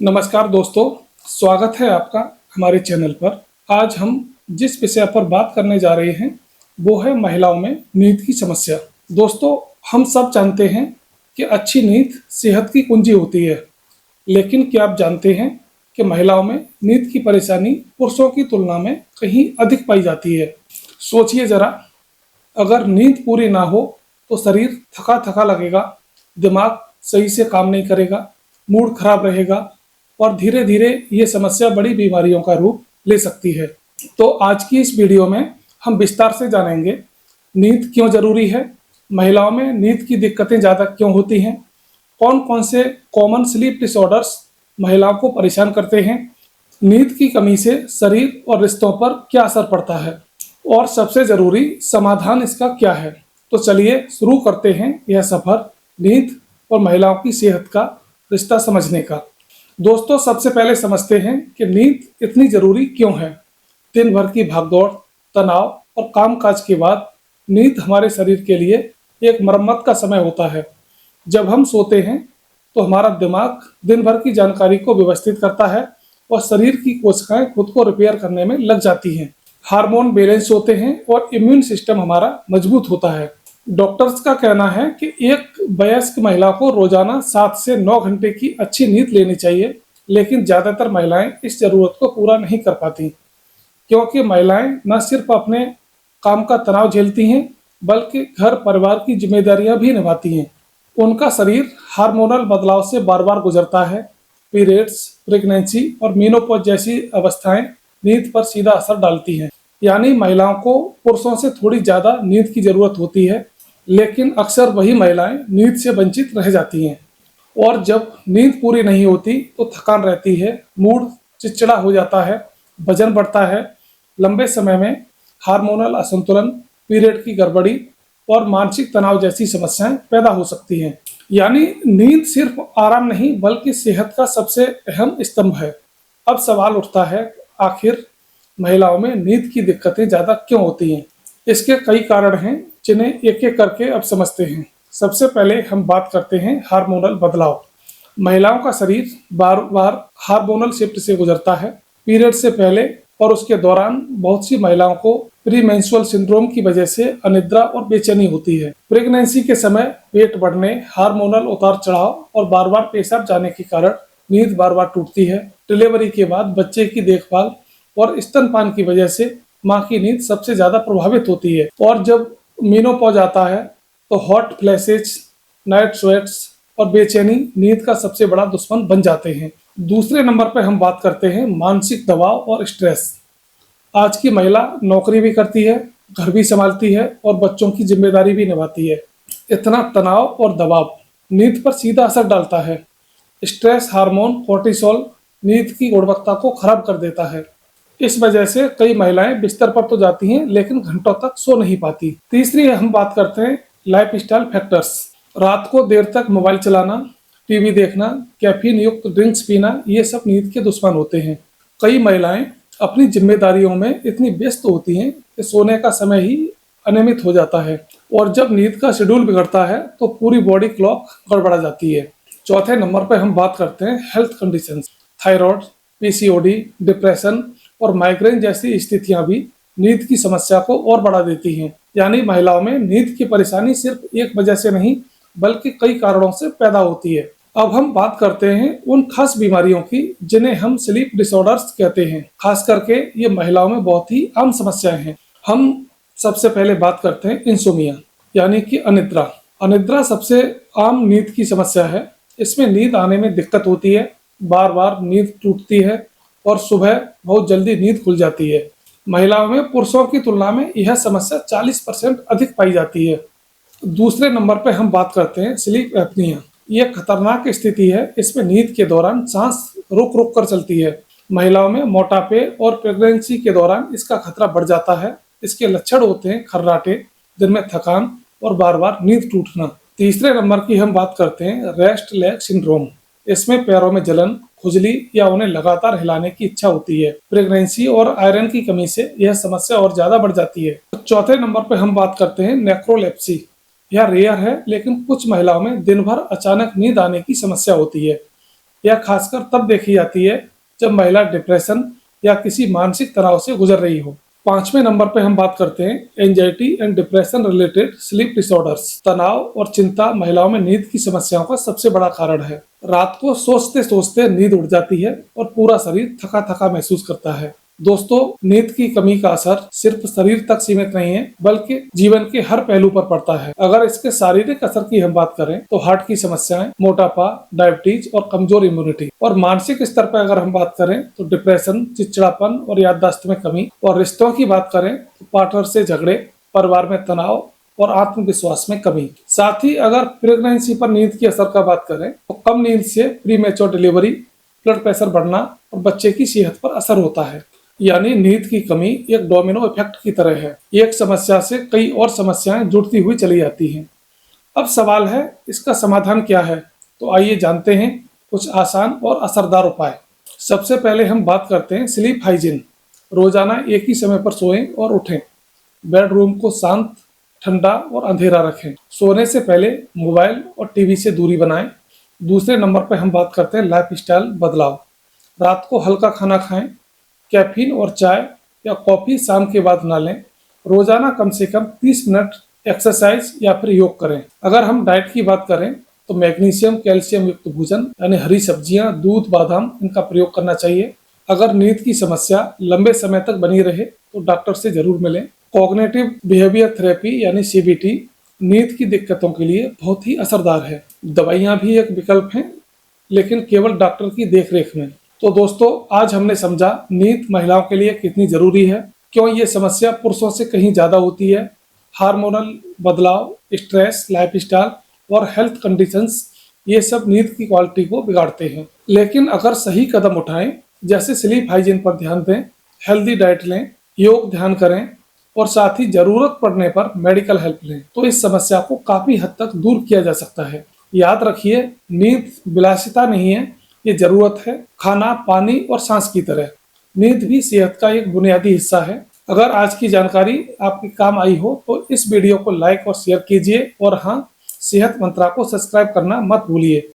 नमस्कार दोस्तों, स्वागत है आपका हमारे चैनल पर। आज हम जिस विषय पर बात करने जा रहे हैं वो है महिलाओं में नींद की समस्या। दोस्तों, हम सब जानते हैं कि अच्छी नींद सेहत की कुंजी होती है, लेकिन क्या आप जानते हैं कि महिलाओं में नींद की परेशानी पुरुषों की तुलना में कहीं अधिक पाई जाती है। सोचिए जरा, अगर नींद पूरी ना हो तो शरीर थका थका लगेगा, दिमाग सही से काम नहीं करेगा, मूड खराब रहेगा और धीरे धीरे ये समस्या बड़ी बीमारियों का रूप ले सकती है। तो आज की इस वीडियो में हम विस्तार से जानेंगे नींद क्यों जरूरी है, महिलाओं में नींद की दिक्कतें ज़्यादा क्यों होती हैं, कौन कौन से कॉमन स्लीप डिसऑर्डर्स महिलाओं को परेशान करते हैं, नींद की कमी से शरीर और रिश्तों पर क्या असर पड़ता है और सबसे ज़रूरी समाधान इसका क्या है। तो चलिए शुरू करते हैं यह सफ़र नींद और महिलाओं की सेहत का रिश्ता समझने का। दोस्तों, सबसे पहले समझते हैं कि नींद इतनी ज़रूरी क्यों है। दिन भर की भागदौड़, तनाव और कामकाज के बाद नींद हमारे शरीर के लिए एक मरम्मत का समय होता है। जब हम सोते हैं तो हमारा दिमाग दिन भर की जानकारी को व्यवस्थित करता है और शरीर की कोशिकाएं खुद को रिपेयर करने में लग जाती हैं। हार्मोन बैलेंस होते हैं और इम्यून सिस्टम हमारा मजबूत होता है। डॉक्टर्स का कहना है कि एक वयस्क महिला को रोजाना 7 से 9 घंटे की अच्छी नींद लेनी चाहिए, लेकिन ज़्यादातर महिलाएं इस ज़रूरत को पूरा नहीं कर पाती, क्योंकि महिलाएं न सिर्फ अपने काम का तनाव झेलती हैं, बल्कि घर परिवार की जिम्मेदारियां भी निभाती हैं। उनका शरीर हार्मोनल बदलाव से बार बार गुजरता है। पीरियड्स, प्रेगनेंसी और मीनोपॉज जैसी अवस्थाएं नींद पर सीधा असर डालती हैं। यानी महिलाओं को पुरुषों से थोड़ी ज़्यादा नींद की ज़रूरत होती है, लेकिन अक्सर वही महिलाएं नींद से वंचित रह जाती हैं। और जब नींद पूरी नहीं होती तो थकान रहती है, मूड चिड़चिड़ा हो जाता है, वजन बढ़ता है, लंबे समय में हार्मोनल असंतुलन, पीरियड की गड़बड़ी और मानसिक तनाव जैसी समस्याएं पैदा हो सकती हैं। यानी नींद सिर्फ आराम नहीं बल्कि सेहत का सबसे अहम स्तंभ है। अब सवाल उठता है, आखिर महिलाओं में नींद की दिक्कतें ज़्यादा क्यों होती हैं? इसके कई कारण हैं जिन्हें एक एक करके अब समझते हैं। सबसे पहले हम बात करते हैं हार्मोनल बदलाव। महिलाओं का शरीर बार बार हार्मोनल शिफ्ट से गुजरता है। पीरियड से पहले और उसके दौरान बहुत सी महिलाओं को प्री मेंस्ट्रुअल सिंड्रोम की वजह से अनिद्रा और बेचैनी होती है। प्रेगनेंसी के समय पेट बढ़ने, हार्मोनल उतार चढ़ाव और बार बार पेशाब जाने के कारण नींद बार बार टूटती है। डिलीवरी के बाद बच्चे की देखभाल और स्तनपान की वजह से माँ की नींद सबसे ज्यादा प्रभावित होती है। और जब मेनोपॉज आता है तो हॉट फ्लैशेज, नाइट स्वेट्स और बेचैनी नींद का सबसे बड़ा दुश्मन बन जाते हैं। दूसरे नंबर पर हम बात करते हैं मानसिक दबाव और स्ट्रेस। आज की महिला नौकरी भी करती है, घर भी संभालती है और बच्चों की जिम्मेदारी भी निभाती है। इतना तनाव और दबाव नींद पर सीधा असर डालता है। स्ट्रेस हार्मोन कोर्टिसोल नींद की गुणवत्ता को खराब कर देता है। इस वजह से कई महिलाएं बिस्तर पर तो जाती हैं, लेकिन घंटों तक सो नहीं पाती। तीसरी हम बात करते हैं लाइफस्टाइल फैक्टर्स। रात को देर तक मोबाइल चलाना, टीवी देखना, कैफीन युक्त ड्रिंक्स पीना, ये सब नींद के दुश्मन होते हैं। कई महिलाएं अपनी जिम्मेदारियों में इतनी व्यस्त होती हैं कि सोने का समय ही अनियमित हो जाता है, और जब नींद का शेड्यूल बिगड़ता है तो पूरी बॉडी क्लॉक गड़बड़ा जाती है। चौथे नंबर पर हम बात करते हैं health conditions. Thyroid, PCOD, depression और माइग्रेन जैसी स्थितियां भी नींद की समस्या को और बढ़ा देती हैं। यानी महिलाओं में नींद की परेशानी सिर्फ एक वजह से नहीं बल्कि कई कारणों से पैदा होती है। अब हम बात करते हैं उन खास बीमारियों की जिन्हें हम स्लीप डिसऑर्डर्स कहते हैं। खास करके ये महिलाओं में बहुत ही आम समस्याएं हैं। हम सबसे पहले बात करते हैं इंसोमिया, यानी कि अनिद्रा। अनिद्रा सबसे आम नींद की समस्या है। इसमें नींद आने में दिक्कत होती है, बार बार नींद टूटती है और सुबह बहुत जल्दी नींद खुल जाती है। महिलाओं में पुरुषों की तुलना में यह समस्या 40% अधिक पाई जाती है। दूसरे नंबर पर हम बात करते हैं स्लीप एपनिया। यह खतरनाक स्थिति है। इसमें नींद के दौरान सांस रुक रुक कर चलती है। महिलाओं में मोटापे और प्रेगनेंसी के दौरान इसका खतरा बढ़ जाता है। इसके लक्षण होते हैं खर्राटे, दिन में थकान और बार बार नींद टूटना। तीसरे नंबर की हम बात करते हैं रेस्ट लेग सिंड्रोम। इसमें पैरों में जलन, खुजली या उन्हें लगातार हिलाने की इच्छा होती है। प्रेगनेंसी और आयरन की कमी से यह समस्या और ज्यादा बढ़ जाती है। चौथे नंबर पर हम बात करते हैं नेक्रोलेप्सी। यह रेयर है, लेकिन कुछ महिलाओं में दिन भर अचानक नींद आने की समस्या होती है। यह खासकर तब देखी जाती है जब महिला डिप्रेशन या किसी मानसिक तनाव से गुजर रही हो। 5वें नंबर पे हम बात करते हैं anxiety and depression related sleep disorders. तनाव और चिंता महिलाओं में नींद की समस्याओं का सबसे बड़ा कारण है। रात को सोचते सोचते नींद उड़ जाती है और पूरा शरीर थका थका महसूस करता है। दोस्तों, नींद की कमी का असर सिर्फ शरीर तक सीमित नहीं है, बल्कि जीवन के हर पहलू पर पड़ता है। अगर इसके शारीरिक असर की हम बात करें तो हार्ट की समस्याएं, मोटापा, डायबिटीज और कमजोर इम्यूनिटी। और मानसिक स्तर पर अगर हम बात करें तो डिप्रेशन, चिड़चिड़ापन और याददाश्त में कमी। और रिश्तों की बात करें तो पार्टनर से झगड़े, परिवार में तनाव और आत्मविश्वास में कमी। साथ ही अगर प्रेगनेंसी पर नींद की असर का बात करें तो कम नींद से प्रीमेच्योर डिलीवरी, ब्लड प्रेशर बढ़ना और बच्चे की सेहत पर असर होता है। यानी नींद की कमी एक डोमिनो इफेक्ट की तरह है, एक समस्या से कई और समस्याएं जुड़ती हुई चली जाती हैं। अब सवाल है, इसका समाधान क्या है? तो आइए जानते हैं कुछ आसान और असरदार उपाय। सबसे पहले हम बात करते हैं स्लीप हाइजीन। रोजाना एक ही समय पर सोएं और उठें। बेडरूम को शांत, ठंडा और अंधेरा रखें। सोने से पहले मोबाइल और टीवी से दूरी बनाएं। दूसरे नंबर पर हम बात करते हैं लाइफस्टाइल बदलाव। रात को हल्का खाना खाएं। कैफीन और चाय या कॉफी शाम के बाद ना लें। रोजाना कम से कम 30 मिनट एक्सरसाइज या फिर योग करें। अगर हम डाइट की बात करें तो मैग्नीशियम, कैल्शियम युक्त भोजन यानी हरी सब्जियां, दूध, बादाम, इनका प्रयोग करना चाहिए। अगर नींद की समस्या लंबे समय तक बनी रहे तो डॉक्टर से जरूर मिलें। कॉग्निटिव बिहेवियर थेरेपी यानी सीबीटी नींद की दिक्कतों के लिए बहुत ही असरदार है। दवाइयां भी एक विकल्प हैं, लेकिन केवल डॉक्टर की देखरेख में। तो दोस्तों, आज हमने समझा नींद महिलाओं के लिए कितनी जरूरी है, क्यों ये समस्या पुरुषों से कहीं ज्यादा होती है। हार्मोनल बदलाव, स्ट्रेस, लाइफस्टाइल और हेल्थ कंडीशंस, ये सब नींद की क्वालिटी को बिगाड़ते हैं। लेकिन अगर सही कदम उठाएं, जैसे स्लीप हाइजीन पर ध्यान दें, हेल्दी डाइट लें, योग ध्यान करें और साथ ही जरूरत पड़ने पर मेडिकल हेल्प लें, तो इस समस्या को काफी हद तक दूर किया जा सकता है। याद रखिए, नींद विलासिता नहीं है, ये जरूरत है, खाना, पानी और सांस की तरह। नींद भी सेहत का एक बुनियादी हिस्सा है। अगर आज की जानकारी आपके काम आई हो तो इस वीडियो को लाइक और शेयर कीजिए और हाँ, सेहत मंत्रा को सब्सक्राइब करना मत भूलिए।